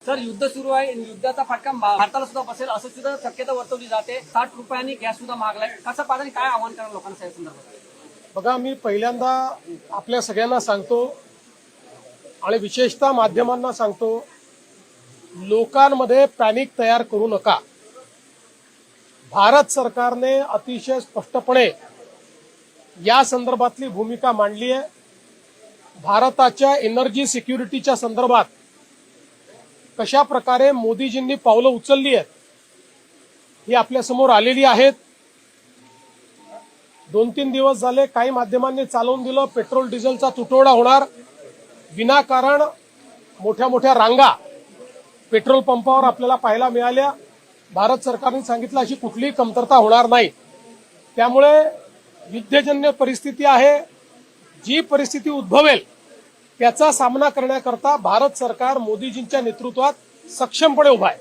Sir युद्ध सुरू आहे, युद्धाचा फटका भारताला सुद्धा बसेल असं सुद्धा शक्यता वर्तवली जाते. 60 रुपयांनी गॅस सुद्धा महागलाय. कसं पाहता, काय आव्हान करा लोकांना या संदर्भात? बघा, मी पहिल्यांदा आपल्या सगळ्यांना सांगतो आणि विशेषतः माध्यमांना सांगतो, लोकांमध्ये पॅनिक तयार करू नका. भारत सरकारने अतिशय स्पष्टपणे या संदर्भातली भूमिका मांडली आहे. भारताच्या एनर्जी सिक्युरिटीच्या संदर्भात कशा प्रकारे मोदीजींनी पावलं उचलली आहेत ही आपल्या समोर आलेली आहेत. 2-3 दिवस झाले काही माध्यमांनी चालवून दिलं, पेट्रोल डिझेलचा तुटवडा होणार, विनाकारण मोठ्या मोठ्या रांगा पेट्रोल पंपावर आपल्याला पाहायला मिळाल्या. भारत सरकारने सांगितलं अशी कुठलीही कमतरता होणार नाही. त्यामुळे युद्धजन्य परिस्थिती आहे, जी परिस्थिती उद्भवेल त्याचा सामना करण्याकरता भारत सरकार मोदीजींच्या नेतृत्वात सक्षमपणे उभा आहे.